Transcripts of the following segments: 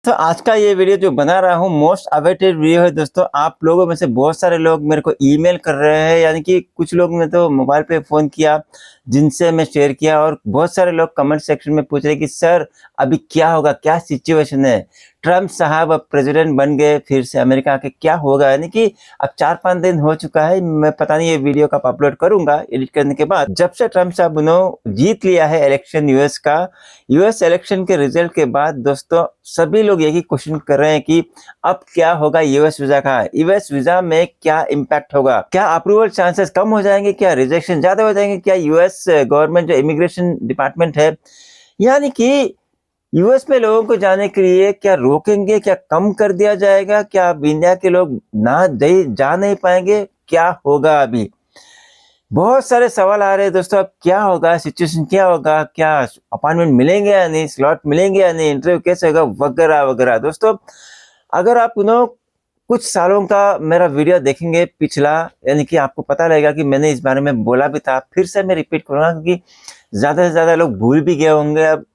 दोस्तों आज का ये वीडियो जो बना रहा हूँ मोस्ट अवेटेड वीडियो है। दोस्तों आप लोगों में से बहुत सारे लोग मेरे को ईमेल कर रहे हैं, यानी कि कुछ लोग ने तो मोबाइल पे फ़ोन किया जिनसे मैं शेयर किया, और बहुत सारे लोग कमेंट सेक्शन में पूछ रहे कि सर अभी क्या होगा, क्या सिचुएशन है, ट्रम्प साहब अब प्रेसिडेंट बन गए फिर से अमेरिका के, क्या होगा। यानी कि अब 4-5 दिन हो चुका है, मैं पता नहीं ये वीडियो कब अपलोड करूंगा एडिट करने के बाद। जब से ट्रम्प साहब उन्होंने जीत लिया है इलेक्शन यूएस का, यूएस इलेक्शन के रिजल्ट के बाद दोस्तों सभी लोग यही क्वेश्चन कर रहे हैं कि अब क्या होगा यूएस वीजा का, यूएस वीजा में क्या इम्पैक्ट होगा, क्या अप्रूवल चांसेस कम हो जाएंगे, क्या रिजेक्शन ज्यादा हो जाएंगे, क्या यूएस गवर्नमेंट जो इमिग्रेशन डिपार्टमेंट है यानी कि यूएस में लोगों को जाने के लिए क्या रोकेंगे, क्या कम कर दिया जाएगा, क्या अब इंडिया के लोग जा नहीं पाएंगे, क्या होगा। अभी बहुत सारे सवाल आ रहे हैं दोस्तों, अब क्या होगा, सिचुएशन क्या होगा, क्या अपॉइंटमेंट मिलेंगे या नहीं, स्लॉट मिलेंगे या नहीं, इंटरव्यू कैसे होगा, वगैरह वगैरह। दोस्तों अगर आप कुछ सालों का मेरा वीडियो देखेंगे पिछला, यानी कि आपको पता लगेगा कि मैंने इस बारे में बोला भी था। फिर से मैं रिपीट करूँगा क्योंकि ज़्यादा से ज़्यादा लोग भूल भी गए होंगे अब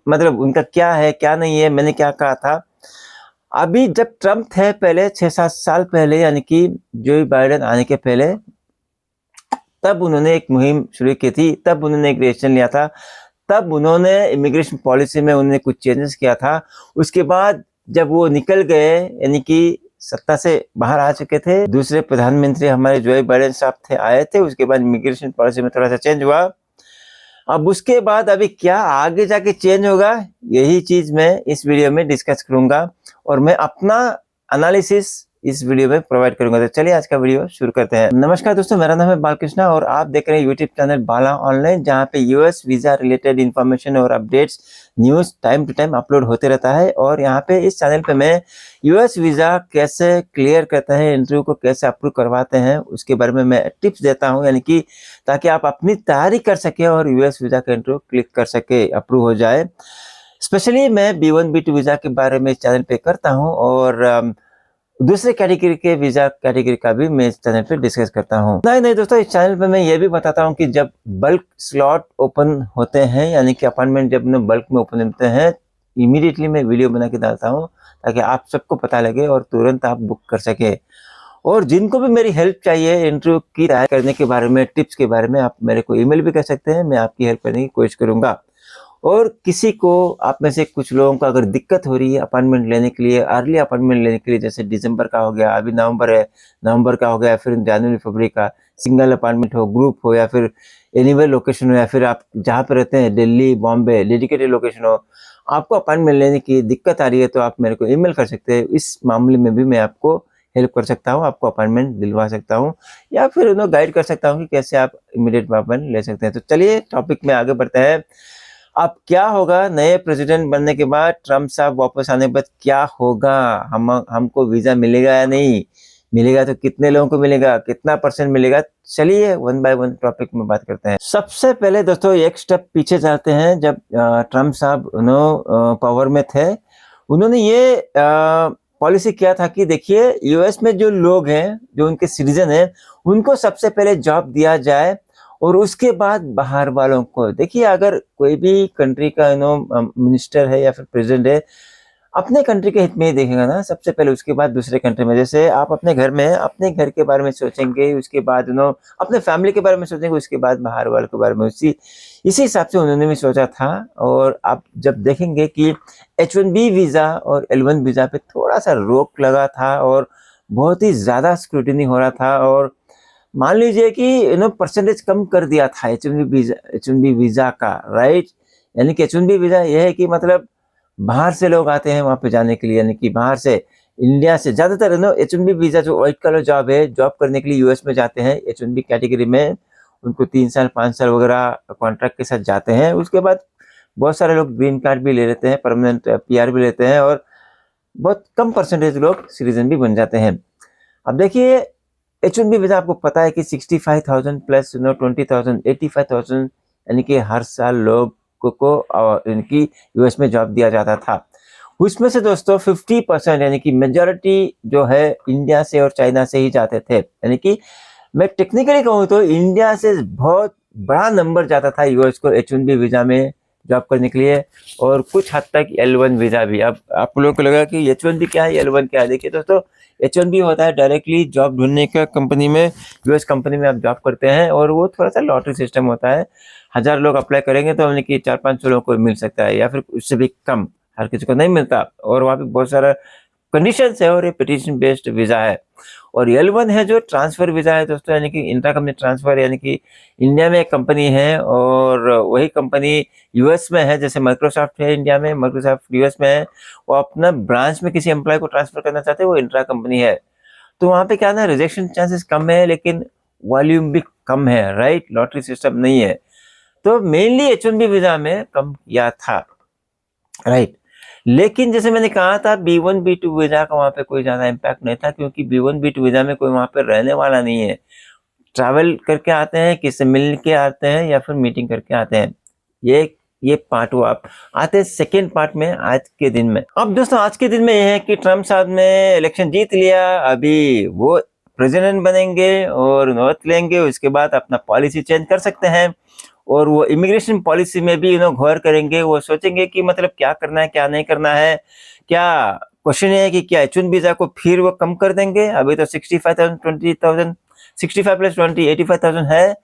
मतलब उनका क्या है क्या नहीं है, मैंने क्या कहा था। अभी जब ट्रम्प थे पहले 6-7 साल पहले, यानी कि जो बाइडेन आने के पहले, तब उन्होंने एक मुहिम शुरू की थी, तब उन्होंने एक डिसीजन लिया था, तब उन्होंने इमिग्रेशन पॉलिसी में उन्होंने कुछ चेंजेस किया था। उसके बाद जब वो निकल गए, यानी कि सत्ता से बाहर आ चुके थे, दूसरे प्रधानमंत्री हमारे जो बाइडेन साहब थे आए थे, उसके बाद इमिग्रेशन पॉलिसी में थोड़ा सा चेंज हुआ। अब उसके बाद अभी क्या आगे जाके चेंज होगा, यही चीज मैं इस वीडियो में डिस्कस करूंगा और मैं अपना एनालिसिस इस वीडियो में प्रोवाइड करूंगा। तो चलिए आज का वीडियो शुरू करते हैं। नमस्कार दोस्तों, मेरा नाम है बालकृष्णा और आप देख रहे हैं यूट्यूब चैनल बाला ऑनलाइन, जहां पे यूएस वीजा रिलेटेड इंफॉर्मेशन और updates news time to time upload होते रहता है। और यहाँ पे इस चैनल पे मैं यूएस वीजा कैसे क्लियर करते हैं, इंटरव्यू को कैसे अप्रूव करवाते हैं, उसके बारे में मैं टिप्स देता हूँ, यानी कि ताकि आप अपनी तैयारी कर सके और यूएस वीजा का इंटरव्यू क्लिक कर सके, अप्रूव हो जाए। स्पेशली मैं B1 B2 वीजा के बारे में इस चैनल पे करता हूँ और दूसरे कैटेगरी के वीजा कैटेगरी का भी मैं इस चैनल पे डिस्कस करता हूँ। नहीं दोस्तों, इस चैनल पे मैं ये भी बताता हूँ कि जब बल्क स्लॉट ओपन होते हैं, यानी कि अपॉइंटमेंट जब बल्क में ओपन होते हैं, इमीडिएटली मैं वीडियो बना के डालता हूँ ताकि आप सबको पता लगे और तुरंत आप बुक कर सके। और जिनको भी मेरी हेल्प चाहिए इंटरव्यू की तैयारी करने के बारे में, टिप्स के बारे में, आप मेरे को ईमेल भी कर सकते हैं, मैं आपकी हेल्प करने की कोशिश करूंगा। और किसी को आप में से कुछ लोगों को अगर दिक्कत हो रही है अपॉइंटमेंट लेने के लिए, अर्ली अपॉइंटमेंट लेने के लिए, जैसे दिसंबर का हो गया, अभी नवंबर है, नवंबर का हो गया, फिर जनवरी फरवरी का, सिंगल अपॉइंटमेंट हो, ग्रुप हो, या फिर एनीवेयर लोकेशन हो, या फिर आप जहाँ पे रहते हैं दिल्ली बॉम्बे डेडिकेटेड लोकेशन हो, आपको अपॉइंटमेंट लेने की दिक्कत आ रही है तो आप मेरे को ईमेल कर सकते हैं। इस मामले में भी मैं आपको हेल्प कर सकता हूँ, आपको अपॉइंटमेंट दिलवा सकता हूँ, या फिर गाइड कर सकता हूँ कि कैसे आप इमीडिएट अपॉइंटमेंट ले सकते हैं। तो चलिए टॉपिक में आगे बढ़ते हैं। अब क्या होगा नए प्रेसिडेंट बनने के बाद, ट्रम्प साहब वापस आने के बाद क्या होगा, हमको वीजा मिलेगा या नहीं मिलेगा, तो कितने लोगों को मिलेगा, कितना % मिलेगा। चलिए वन बाय वन टॉपिक में बात करते हैं। सबसे पहले दोस्तों एक स्टेप पीछे चलते हैं। जब ट्रम्प साहब पावर में थे, उन्होंने ये पॉलिसी किया था कि देखिए यूएस में जो लोग हैं, जो उनके सिटीजन हैं, उनको सबसे पहले जॉब दिया जाए और उसके बाद बाहर वालों को। देखिए अगर कोई भी कंट्री का मिनिस्टर है या फिर प्रेसिडेंट है, अपने कंट्री के हित में ही देखेगा ना सबसे पहले, उसके बाद दूसरे कंट्री में। जैसे आप अपने घर में अपने घर के बारे में सोचेंगे, उसके बाद अपने फैमिली के बारे में सोचेंगे, उसके बाद बाहर वालों के बारे में। इसी हिसाब से उन्होंने भी सोचा था। और आप जब देखेंगे कि H1B वीजा और L1 वीजा पे थोड़ा सा रोक लगा था और बहुत ही ज्यादा स्क्रूटिनी हो रहा था, और मान लीजिए कि परसेंटेज कम कर दिया था H1B वीजा का, राइट। यानी कि H1B वीजा यह है कि मतलब बाहर से लोग आते हैं वहां पे जाने के लिए, यानी कि बाहर से, इंडिया से ज्यादातर H1B वीजा जो व्हाइट कलर जॉब है, जॉब करने के लिए यूएस में जाते हैं H1B कैटेगरी में, उनको 3 साल 5 साल वगैरह कॉन्ट्रैक्ट के साथ जाते हैं। उसके बाद बहुत सारे लोग ग्रीन कार्ड भी ले लेते हैं, परमानेंट PR भी लेते हैं, और बहुत कम परसेंटेज लोग सिटीजन भी बन जाते हैं। अब देखिए H1B वीजा आपको पता है कि 65,000 प्लस 20,000 85,000, यानी कि हर साल लोग को इनकी यूएस में जॉब दिया जाता था। उसमें से दोस्तों 50% यानी कि मेजॉरिटी जो है इंडिया से और चाइना से ही जाते थे। यानी कि मैं टेक्निकली कहूँ तो इंडिया से बहुत बड़ा नंबर जाता था यूएस को H1B वीजा में जॉब करने के लिए, और कुछ हद तक L1 वीज़ा भी। अब आप लोगों को लगा कि H1B क्या है, L1 क्या है? देखिए दोस्तों, H1B होता है डायरेक्टली जॉब ढूँढने का कंपनी में, यूएस कंपनी में आप जॉब करते हैं, और वो थोड़ा-सा लॉटरी सिस्टम होता है। 1000 लोग अप्लाई करेंगे तो यानी कि 400-500 लोगों को मिल सकता है, या फिर उससे भी कम, हर किसी को नहीं मिलता, और वहाँ पे बहुत सारा कंडीशंस है, और ये पिटिशन बेस्ड वीज़ा है। और L1 है जो ट्रांसफ़र वीज़ा है दोस्तों, यानी कि इंट्रा कंपनी ट्रांसफ़र, यानी कि इंडिया में एक कंपनी है और वही कंपनी यूएस में है, जैसे माइक्रोसॉफ्ट है इंडिया में, माइक्रोसॉफ्ट यूएस में है, वो अपना ब्रांच में किसी एम्प्लॉय को ट्रांसफ़र करना चाहते हैं, वो इंट्रा कंपनी है। तो वहाँ पे क्या है ना, रिजेक्शन चांसेस कम है, लेकिन वॉल्यूम भी कम है, राइट? लॉटरी सिस्टम नहीं है। तो मेनली H1B वीज़ा में कम किया था, राइट? लेकिन जैसे मैंने कहा था, B1 B2 वीज़ा का वहाँ पे कोई ज़्यादा इम्पैक्ट नहीं था, क्योंकि B1 B2 वीज़ा में कोई वहाँ पे रहने वाला नहीं है। ट्रैवल करके आते हैं, किसी से मिल के आते हैं, या फिर मीटिंग करके आते हैं। ये पार्ट हुआ। अब आते हैं सेकंड पार्ट में, आज के दिन में। अब दोस्तों आज के दिन में ये है कि ट्रम्प साहब ने इलेक्शन जीत लिया, अभी वो प्रेसिडेंट बनेंगे और नौबत लेंगे, उसके बाद अपना पॉलिसी चेंज कर सकते हैं, और वो इमिग्रेशन पॉलिसी में भी गौर करेंगे। वो सोचेंगे कि मतलब क्या करना है, क्या नहीं करना है। क्या क्वेश्चन है कि क्या H1 वीज़ा को फिर वो कम कर देंगे? अभी तो 65,000 20,000 65 प्लस 20 85,000 है,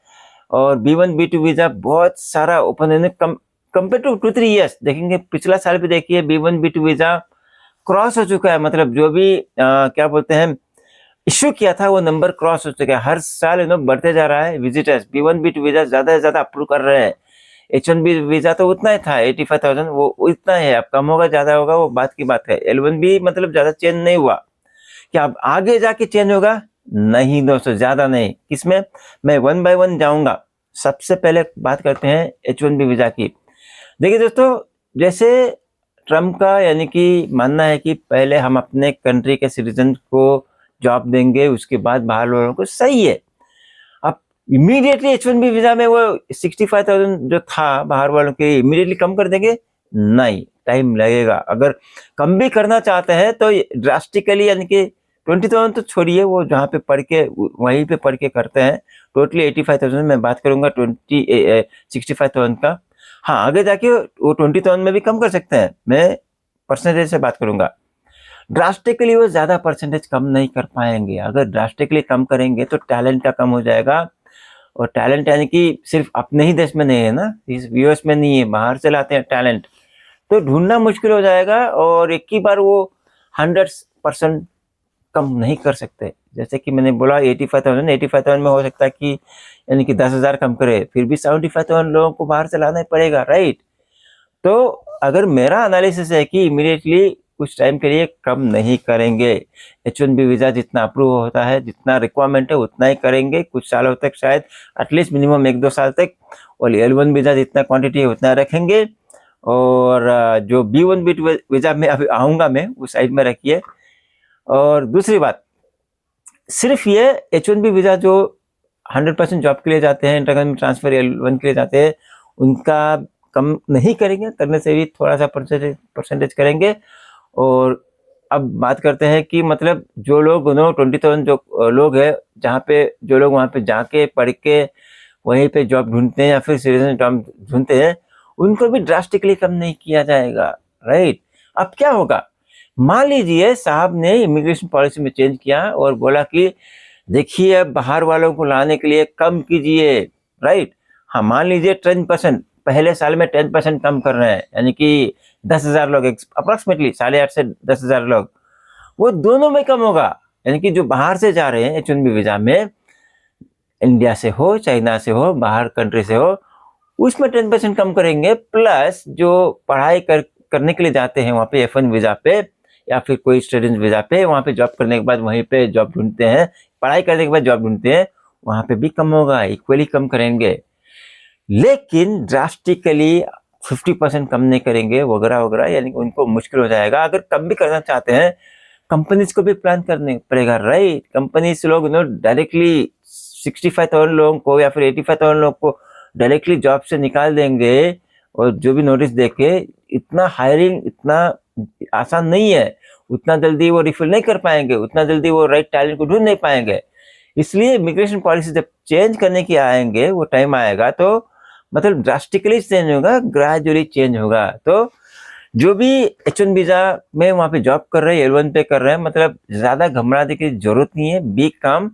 और B1 B2 वीज़ा बहुत सारा ओपन है, कंपेयर टू 2-3 ईयर्स देखेंगे, पिछला साल भी देखिए B1 B2 वीज़ा क्रॉस हो चुका है, मतलब जो भी क्या बोलते हैं इश्यू किया था, वो नंबर क्रॉस हो चुका है। हर साल बढ़ते जा रहा है विजिटर्स, B1 B2 वीज़ा ज़्यादा से ज़्यादा अप्रूव कर रहे हैं। H1B वीज़ा तो उतना ही था 85,000, वो इतना ही है, अब कम होगा ज़्यादा होगा वो बात की बात है। L1 भी मतलब ज़्यादा चेंज नहीं हुआ। क्या अब आगे जाके चेंज होगा? नहीं दोस्तों, ज़्यादा नहीं। किसमें? मैं वन बाय वन जाऊँगा। सबसे पहले बात करते हैं H1B वीज़ा की। देखिए दोस्तों, जैसे ट्रम्प का यानी कि मानना है कि पहले हम अपने कंट्री के सिटीजन को जॉब देंगे, उसके बाद बाहर वालों को, सही है। अब इमीडिएटली H1B वीज़ा में वो 65,000 जो था बाहर वालों के, इमीडिएटली कम कर देंगे? नहीं, टाइम लगेगा। अगर कम भी करना चाहते हैं तो ड्रास्टिकली, यानी कि 20,000 तो छोड़िए, वो जहाँ पे पढ़ के वहीं पे पढ़ के करते हैं। टोटली 85,000 मैं बात करूँगा, 65,000 का। हाँ, आगे जाके वो 20,000 में भी कम कर सकते हैं, मैं परसेंटेज से बात करूँगा। ड्रास्टिकली वो ज़्यादा परसेंटेज कम नहीं कर पाएँगे। अगर ड्रास्टिकली कम करेंगे तो टैलेंट का कम हो जाएगा, और टैलेंट यानी कि सिर्फ अपने ही देश में नहीं है ना, इस यूएस में नहीं है, बाहर से लाते हैं टैलेंट, तो ढूँढना मुश्किल हो जाएगा, और एक ही बार वो 100% कम नहीं कर सकते। जैसे कि मैंने बोला 85,000 में हो सकता है कि यानी कि 10,000 कम करे, फिर भी 75,000 लोगों को बाहर से लाना ही पड़ेगा, राइट? तो अगर मेरा एनालिसिस है कि इमीडिएटली कुछ टाइम के लिए कम नहीं करेंगे। H1B वीज़ा जितना अप्रूव होता है, जितना रिक्वायरमेंट है उतना ही करेंगे, कुछ सालों तक, शायद एटलीस्ट मिनिमम 1-2 साल तक, और L1 वीज़ा जितना क्वांटिटी है उतना रखेंगे। और जो B1 B2 वीज़ा में अभी आऊँगा मैं, उस साइड में रखिए। और दूसरी बात, सिर्फ ये H1B वीज़ा जो 100% जॉब के लिए जाते हैं, इंटरकंट्री ट्रांसफर L1 के लिए जाते हैं, उनका कम नहीं करेंगे, करने से भी थोड़ा-सा परसेंटेज करेंगे। और अब बात करते हैं कि मतलब जो लोग 20,000 जो लोग हैं, जहाँ पे जो लोग वहाँ पे जाके पढ़ के वहीं पे जॉब ढूँढते हैं, या फिर सिटीज़न जॉब ढूँढते हैं, उनको भी ड्रास्टिकली कम नहीं किया जाएगा, राइट? अब क्या होगा? मान लीजिए साहब ने इमिग्रेशन पॉलिसी में चेंज किया और बोला कि देखिए अब बाहर वालों को लाने के लिए कम कीजिए, राइट? हाँ, मान लीजिए 10%, पहले साल में 10% कम कर रहे हैं, यानी कि 10,000 लोग, अप्रॉक्सिमेटली 8,500 से 10,000 लोग, वो दोनों में कम होगा। यानी कि जो बाहर से जा रहे हैं H1B वीज़ा में, इंडिया से हो, चाइना से हो, बाहर कंट्री से हो, उसमें 10% कम करेंगे, प्लस जो पढ़ाई करने के लिए जाते हैं वहाँ पे F1 वीज़ा पे, या फिर कोई स्टूडेंट वीज़ा पे, वहाँ पे जॉब करने के बाद वहीं पे जॉब ढूँढते हैं, पढ़ाई करने के बाद जॉब ढूँढते हैं, वहाँ पे भी कम होगा, इक्वली कम करेंगे। लेकिन ड्रास्टिकली 50% कम नहीं करेंगे, वगैरह-वगैरह, यानी कि उनको मुश्किल हो जाएगा। अगर कम भी करना चाहते हैं, कंपनीज़ को भी प्लान करने पड़ेगा, राइट? कंपनीज़ लोग डायरेक्टली 65,000 लोगों को या फिर 85,000 लोगों को डायरेक्टली जॉब से निकाल देंगे, और जो भी नोटिस देके, इतना हायरिंग इतना आसान नहीं है, उतना जल्दी वो रिफिल नहीं कर पाएँगे, उतना जल्दी वो राइट टैलेंट को ढूँढ नहीं पाएँगे। इसलिए इमिग्रेशन पॉलिसी जब चेंज करने की आएँगे, वो टाइम आएगा, तो मतलब ड्रास्टिकली चेंज होगा, ग्रेजुअली चेंज होगा। तो जो भी H1 वीज़ा में वहाँ पे जॉब कर रहे हैं, L1 पे कर रहे हैं, मतलब ज़्यादा घबराने की ज़रूरत नहीं है। बी काम,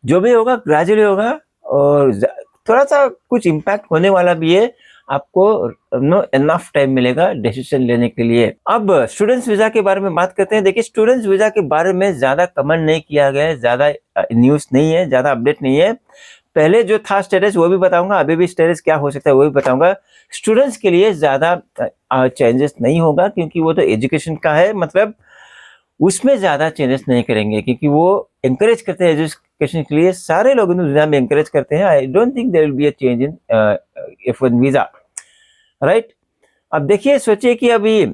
जो भी होगा ग्रेजुअली होगा और थोड़ा-सा कुछ इम्पैक्ट होने वाला भी है। आपको एनफ टाइम मिलेगा डिसीजन लेने के लिए। अब स्टूडेंट्स वीज़ा के बारे में बात करते हैं। देखिए, स्टूडेंट्स वीज़ा के बारे में ज़्यादा कमेंट नहीं किया गया है, ज़्यादा न्यूज़ नहीं है, ज़्यादा अपडेट नहीं है। पहले जो था स्टेटस वो भी बताऊँगा, अभी भी स्टेटस क्या हो सकता है वो भी बताऊँगा। स्टूडेंट्स के लिए ज़्यादा चेंजेस नहीं होगा क्योंकि वो तो एजुकेशन का है, मतलब उसमें ज़्यादा चेंजेस नहीं करेंगे क्योंकि वो एनकरेज करते हैं एजुकेशन के लिए, सारे लोग दुनिया में एनकरेज करते हैं। I don't think there will be a change in F1 visa, right? अब देखिए, सोचिए कि अभी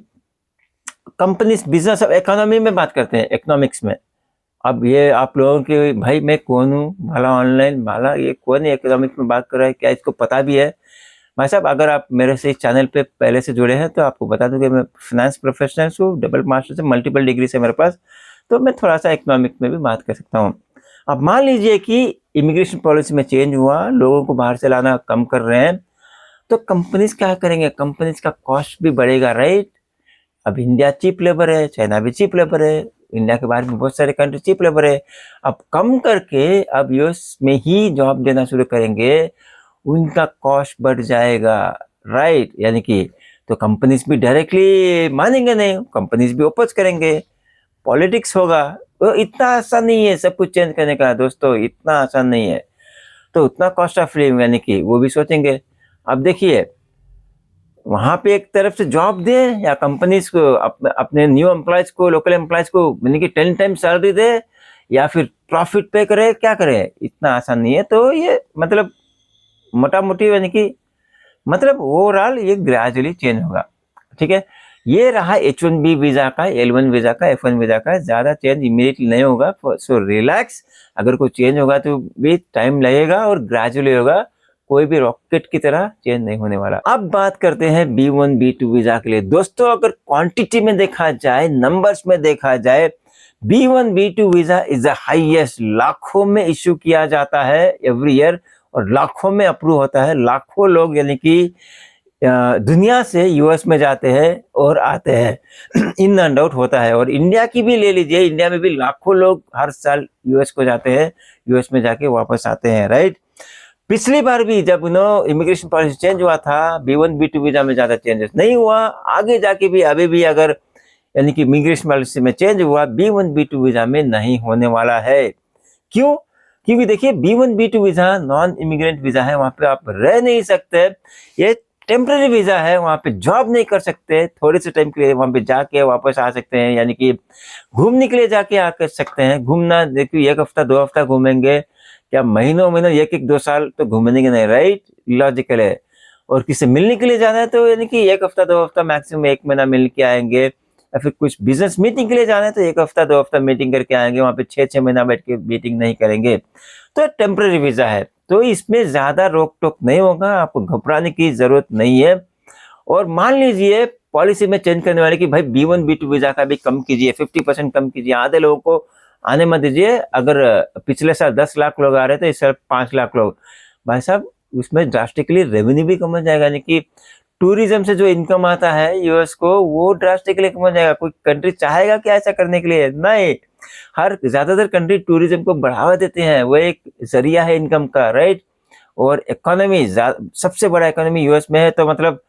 कंपनीज, बिजनेस, अब इकोनॉमी में बात करते हैं, इकोनॉमिक्स में। अब ये आप लोगों के भाई मैं कौन हूँ, भला ऑनलाइन, भला ये कौन इकोनॉमिक्स में बात कर रहा है, क्या इसको पता भी है? भाई साहब, अगर आप मेरे से इस चैनल पे पहले से जुड़े हैं तो आपको बता दूं कि मैं फाइनेंस प्रोफेशनल हूँ, डबल मास्टर से, मल्टीपल डिग्री से मेरे पास, तो मैं थोड़ा सा इकोनॉमिक्स में भी बात कर सकता हूँ। अब मान लीजिए कि इमिग्रेशन पॉलिसी में चेंज हुआ, लोगों को बाहर से लाना कम कर रहे हैं, तो कंपनीज क्या करेंगे? कंपनीज का कॉस्ट भी बढ़ेगा, राइट? अब इंडिया चीप लेबर है, चाइना भी चीप लेबर है, इंडिया के बाहर भी बहुत सारे कंट्री चीप लेबर है। अब कम करके अब यूएस में ही जॉब देना शुरू करेंगे, उनका कॉस्ट बढ़ जाएगा, राइट? यानी कि तो कंपनीज भी डायरेक्टली मानेंगे नहीं, कंपनीज भी ओपोज करेंगे, पॉलिटिक्स होगा। तो इतना आसान नहीं है सब कुछ चेंज करने का दोस्तों, इतना आसान नहीं है। तो उतना कॉस्ट ऑफ लिविंग यानी कि वो भी सोचेंगे। अब देखिए, वहाँ पे एक तरफ से जॉब दे या कंपनीज को अपने न्यू एम्प्लॉयज को, लोकल एम्प्लॉयज को यानी कि 10 टाइम सैलरी दे या फिर प्रॉफिट पे करे, क्या करे? इतना आसान नहीं है। तो ये मतलब मोटा मोटी यानी कि मतलब ओवरऑल ये ग्रेजुअली चेंज होगा, ठीक है? ये रहा H1B वीजा का, L1 वीजा का, F1 वीजा का। ज्यादा चेंज इमीडिएटली नहीं होगा, सो रिलैक्स। अगर कोई चेंज होगा तो भी टाइम लगेगा और ग्रेजुअली होगा, कोई भी रॉकेट की तरह चेंज नहीं होने वाला। अब बात करते हैं B1 B2 वीजा के लिए। दोस्तों, अगर क्वांटिटी में देखा जाए, नंबर्स में देखा जाए, B1 B2 visa is the highest, लाखों में इश्यू किया जाता है एवरी ईयर और लाखों में अप्रूव होता है। लाखों लोग यानी कि दुनिया से यूएस में जाते हैं और आते हैं इन एंड आउट होता है। और इंडिया की भी ले लीजिए, इंडिया में भी लाखों लोग हर साल यूएस को जाते हैं, यूएस में जाके वापस आते हैं, राइट? पिछली बार भी जब इमिग्रेशन पॉलिसी चेंज हुआ था, B1 B2 वीजा में ज्यादा चेंजेस नहीं हुआ। आगे जाके भी अभी भी अगर यानी कि इमिग्रेशन पॉलिसी में चेंज हुआ, B1 B2 वीजा में नहीं होने वाला है। क्यों? क्योंकि देखिए, B1 B2 visa non immigrant visa है, वहां पे आप रह नहीं सकते। ये टेम्पररी वीजा है, वहां पे जॉब नहीं कर सकते, थोड़े से टाइम के लिए वहां पे जाके वापस आ सकते हैं, यानी कि घूमने के लिए जाके आ कर सकते हैं। घूमना देखिए, 1 हफ्ता 2 हफ्ता घूमेंगे क्या, महीनों महीनों 1 2 साल तो घूमने के नहीं, राइट? लॉजिकल है। और किसी मिलने के लिए जाना है तो यानी कि 1 हफ्ता 2 हफ्ता, मैक्सिमम 1 महीना मिल के आएंगे। या फिर कुछ बिजनेस मीटिंग के लिए जाना है तो 1 हफ्ता 2 हफ्ता मीटिंग करके आएंगे, वहां पे 6 महीना बैठ के मीटिंग नहीं करेंगे। तो टेम्पररी वीजा है, तो इसमें ज्यादा रोक टोक नहीं होगा, आपको घबराने की जरूरत नहीं है। और मान लीजिए पॉलिसी में चेंज करने वाले कि भाई B1 B2 वीजा का भी कम कीजिए, 50% कम कीजिए, आधे लोगों को आने मत दीजिए। अगर पिछले साल 10 लाख लोग आ रहे थे, इस साल 5 लाख लोग, भाई साहब उसमें ड्रास्टिकली रेवेन्यू भी कम हो जाएगा। यानी कि टूरिज्म से जो इनकम आता है यूएस को, वो ड्रास्टिकली कम हो जाएगा। कोई कंट्री चाहेगा क्या ऐसा करने के लिए? नहीं। हर ज्यादातर कंट्री टूरिज्म को बढ़ावा देते हैं, वो एक जरिया है इनकम का, राइट? और इकोनॉमी, सबसे बड़ा इकोनॉमी यूएस में है, तो मतलब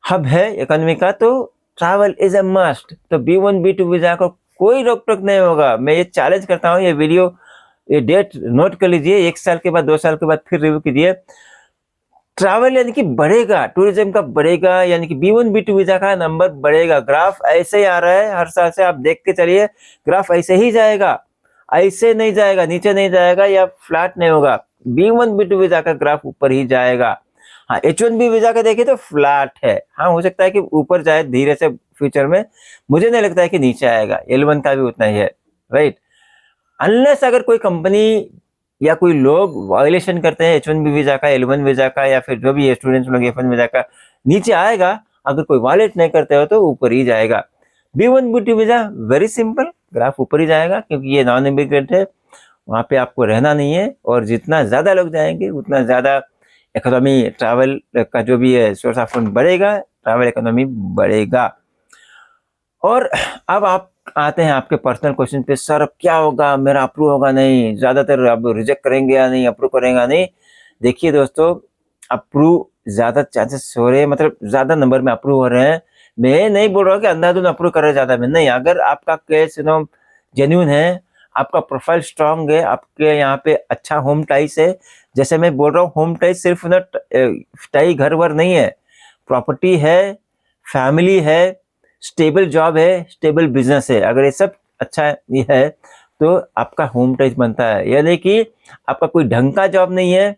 हब है इकोनॉमी का, तो ट्रैवल इज ए मस्ट। तो B1 B2 वीजा को कोई रोक टोक नहीं होगा। मैं ये चैलेंज करता हूँ, ये वीडियो, ये डेट नोट कर लीजिए, 1 साल के बाद 2 साल के बाद फिर रिव्यू कीजिए। ट्रैवल यानी कि बढ़ेगा, टूरिज्म का बढ़ेगा, यानी कि B1 B2 वीजा का नंबर बढ़ेगा। ग्राफ ऐसे ही आ रहा है हर साल से, आप देख के चलिए, ग्राफ ऐसे ही जाएगा, ऐसे नहीं जाएगा, नीचे नहीं जाएगा या फ्लैट नहीं होगा। B1 B2 वीजा का ग्राफ ऊपर ही जाएगा। हाँ, H1B वीजा का देखिए तो फ्लैट है। हाँ, हो सकता है कि ऊपर जाए धीरे से फ्यूचर में, मुझे नहीं लगता है कि नीचे आएगा। L1 का भी उतना ही है, राइट? अनलेस अगर कोई कंपनी या कोई लोग वायलेशन करते हैं H1B वीजा का, L1 वीजा का, या फिर जो भी स्टूडेंट्स लोग F1 वीजा का, नीचे आएगा। अगर कोई वायलेट नहीं करते हो तो ऊपर ही जाएगा। B1 B2 visa very simple, graph ऊपर ही जाएगा क्योंकि ये नॉन इमिग्रेंट है, वहां पे आपको रहना नहीं है। और जितना ज्यादा लोग जाएंगे उतना ज्यादा इकोनॉमी ट्रैवल का जो भी है सोर्स ऑफ फंड बढ़ेगा, ट्रैवल इकोनॉमी बढ़ेगा। और अब आप आते हैं आपके पर्सनल क्वेश्चन पे, सर अब क्या होगा, मेरा अप्रूव होगा नहीं, ज़्यादातर अब रिजेक्ट करेंगे या नहीं, अप्रूव करेंगे नहीं। देखिए दोस्तों, अप्रूव ज़्यादा चांसेस हो रहे हैं, मतलब ज़्यादा नंबर में अप्रूव हो रहे हैं। मैं नहीं बोल रहा हूँ कि अंधाधुंध अप्रूव कर रहे ज़्यादा में, नहीं। अगर आपका केस जेन्युइन है, आपका प्रोफाइल स्ट्रांग है, आपके यहाँ पे अच्छा होम टाइस है, जैसे मैं बोल रहा हूँ होम टाइस सिर्फ टाई घर वर नहीं है, प्रॉपर्टी है, फैमिली है, स्टेबल जॉब है, स्टेबल बिजनेस है। अगर ये सब अच्छा ये है तो आपका होम टाइस बनता है। यानी कि आपका कोई ढंग का जॉब नहीं है,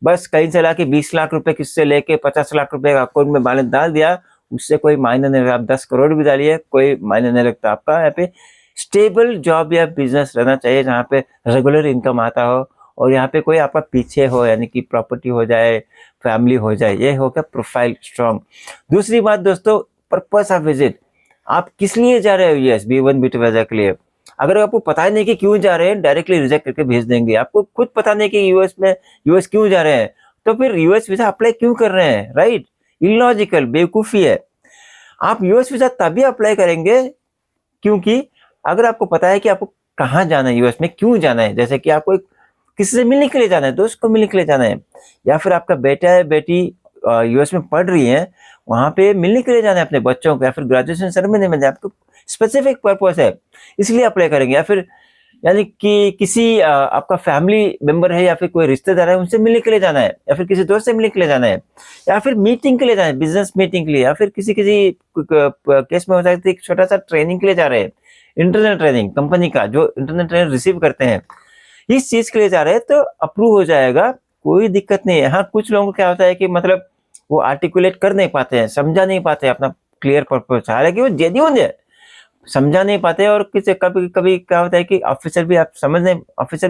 बस कहीं से लाके 20 लाख रुपए किससे लेके 50 लाख रुपए अकाउंट में बैलेंस डाल दिया, उससे कोई मायने नहीं लगता। आप 10 करोड़ भी डालिए, कोई मायने नहीं लगता। आपका यहाँ पे स्टेबल जॉब या बिजनेस रहना चाहिए जहाँ पे रेगुलर इनकम आता हो, और यहाँ पे कोई आपका पीछे हो, यानी कि प्रॉपर्टी हो जाए, फैमिली हो जाए, ये हो गया प्रोफाइल स्ट्रॉन्ग। दूसरी बात दोस्तों, पर्पस ऑफ विजिट, आप किस लिए जा रहे हो यूएस B1 B2 वीजा के लिए। अगर आपको पता ही नहीं कि क्यों जा रहे हैं, डायरेक्टली रिजेक्ट करके भेज देंगे। आपको खुद पता नहीं कि यूएस क्यों जा रहे हैं, तो फिर यूएस वीजा अप्लाई क्यों कर रहे हैं, राइट। इलॉजिकल, बेवकूफ़ी है। आप यूएस वीजा तभी अप्लाई करेंगे क्योंकि अगर आपको पता है कि आपको कहाँ जाना है, यूएस में क्यों जाना है, जैसे कि आपको किसी से मिलने के लिए जाना है, दोस्त को मिलने के लिए जाना है, या फिर आपका बेटा है बेटी यूएस में पढ़ रही है, वहाँ पे मिलने के लिए जाना है अपने बच्चों को, या फिर ग्रेजुएशन सेरेमनी में जाए, आपको स्पेसिफिक पर्पस है इसलिए अप्लाई करेंगे। या फिर यानी कि किसी आपका फैमिली मेंबर है या फिर कोई रिश्तेदार है, उनसे मिलने के लिए जाना है, या फिर किसी दोस्त से मिलने के लिए जाना है, या फिर मीटिंग के लिए जाना है, बिजनेस मीटिंग के लिए, या फिर किसी केस में हो सकता है छोटा सा ट्रेनिंग के लिए जा रहे हैं, इंटरनल ट्रेनिंग, कंपनी का जो इंटरनल ट्रेनिंग रिसीव करते हैं, इस चीज के लिए जा रहे हैं तो अप्रूव हो जाएगा, कोई दिक्कत नहीं है। हाँ, कुछ लोगों को क्या होता है कि मतलब वो आर्टिकुलेट कर नहीं पाते हैं, समझा नहीं पाते अपना क्लियर पर्पस, हालांकि वो जेन्युइन है, समझा नहीं पाते। और किसी कभी कभी क्या होता है कि ऑफिसर भी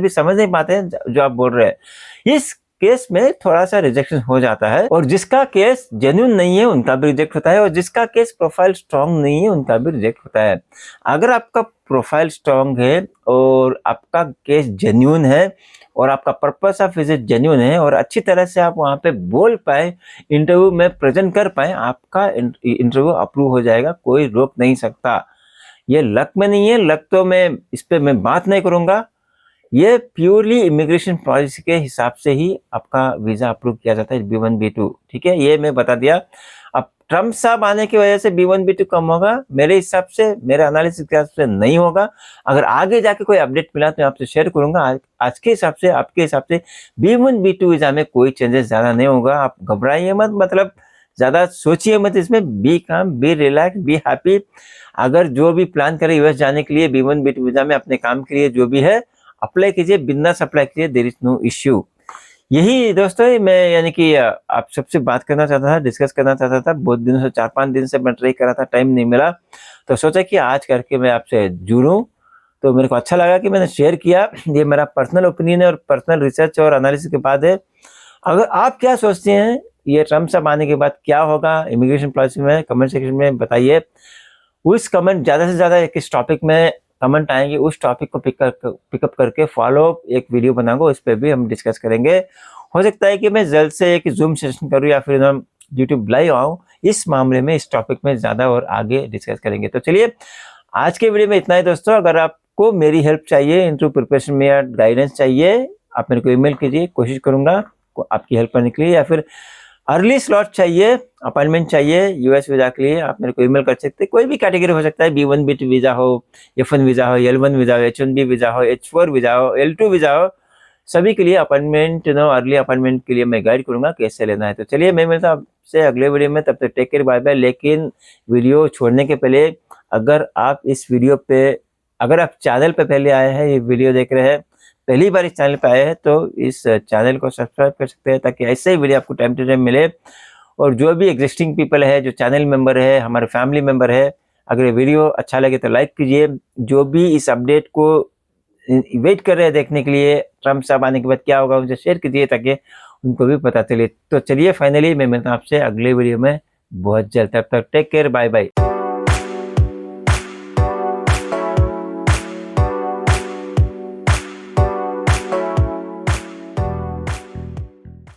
समझ नहीं पाते हैं जो आप बोल रहे हैं। इस केस में थोड़ा सा रिजेक्शन हो जाता है, और जिसका केस जेन्युइन नहीं है उनका भी रिजेक्ट होता है, और जिसका केस प्रोफाइल स्ट्रांग नहीं है उनका भी रिजेक्ट होता है। अगर आपका प्रोफाइल स्ट्रांग है और आपका केस जेन्युइन है और आपका पर्पस ऑफ विजिट जेन्युइन है और अच्छी तरह से आप वहाँ पे बोल पाए, इंटरव्यू में प्रेजेंट कर पाए, आपका इंटरव्यू अप्रूव हो जाएगा, कोई रोक नहीं सकता। ये लक में नहीं है, लक तो इस पे मैं बात नहीं करूंगा। ये प्योरली इमिग्रेशन पॉलिसी के हिसाब से ही आपका वीजा अप्रूव किया जाता है B1 B2, ठीक है, ये मैं बता दिया। अब ट्रम्प साहब आने की वजह से B1 B2 कम होगा, मेरे हिसाब से, मेरे एनालिसिस के हिसाब से नहीं होगा। अगर आगे जाके कोई अपडेट मिला तो मैं आपसे शेयर करूंगा। आज के हिसाब से, आपके हिसाब से B1 B2 वीजा में कोई चेंजेस ज्यादा नहीं होगा। आप घबराइए मत, मतलब ज्यादा सोचिए मत इसमें, बी काम, बी रिलैक्स, बी हैप्पी। अगर जो भी प्लान करे यूएस जाने के लिए B1 B2 वीजा में, अपने काम के लिए जो भी है अप्लाई कीजिए, बिंदास अप्लाई कीजिए, देयर इज नो इश्यू। यही दोस्तों मैं यानी कि आप सबसे बात करना चाहता था, डिस्कस करना चाहता था। बहुत दिनों से, 4-5 दिन से मैं ट्राई कर रहा था, टाइम नहीं मिला, तो सोचा कि आज करके मैं आपसे जुड़ूं। तो मेरे को अच्छा लगा कि मैंने शेयर किया। ये मेरा पर्सनल ओपिनियन है और पर्सनल रिसर्च और एनालिसिस के बाद है। अगर आप क्या सोचते हैं, ये ट्रम्प साहब आने के बाद क्या होगा इमिग्रेशन पॉलिसी में, कमेंट सेक्शन में बताइए। उस कमेंट ज़्यादा से ज़्यादा किस टॉपिक में कमेंट आएंगे, उस टॉपिक को पिकअप करके फॉलो एक वीडियो बनाऊंगा, उस पर भी हम डिस्कस करेंगे। हो सकता है कि मैं जल्द से एक जूम सेशन करूं या फिर हम यूट्यूब लाइव आऊं, इस मामले में, इस टॉपिक में ज़्यादा और आगे डिस्कस करेंगे। तो चलिए, आज के वीडियो में इतना ही दोस्तों। अगर आपको मेरी हेल्प चाहिए, इंटरव्यू प्रिपरेशन में या गाइडेंस चाहिए, आप मेरे को ईमेल कीजिए, कोशिश करूंगा आपकी हेल्प करने के लिए। या फिर अर्ली स्लॉट चाहिए, अपॉइंटमेंट चाहिए यूएस वीजा के लिए, आप मेरे को ईमेल कर सकते हैं। कोई भी कैटेगरी हो सकता है, B1 B2 वीजा हो, F1 वीजा हो, L1 वीजा हो, H1B वीजा हो, H4 वीजा हो, L2 वीजा हो, सभी के लिए अपॉइंटमेंट, अर्ली अपॉइंटमेंट के लिए मैं गाइड करूंगा कैसे लेना है। तो चलिए, मैं मिलता हूं आपसे अगले वीडियो में, तब तक टेक केयर, बाय बाय। लेकिन वीडियो छोड़ने के पहले, अगर आप चैनल पे पहले आए हैं, ये वीडियो देख रहे हैं, पहली बार इस चैनल पे आए हैं, तो इस चैनल को सब्सक्राइब कर सकते हैं, ताकि ऐसे ही वीडियो आपको टाइम टू टाइम मिले। और जो भी एग्जिस्टिंग पीपल है, जो चैनल मेंबर है, हमारे फैमिली मेंबर है, अगर ये वीडियो अच्छा लगे तो लाइक कीजिए। जो भी इस अपडेट को वेट कर रहे हैं देखने के लिए, ट्रम्प साहब आने के बाद क्या होगा, उनसे शेयर कीजिए ताकि उनको भी पता चले। तो चलिए, फाइनली मैं मिलता हूं आपसे अगले वीडियो में बहुत जल्द। तब तक टेक केयर, बाय बाय।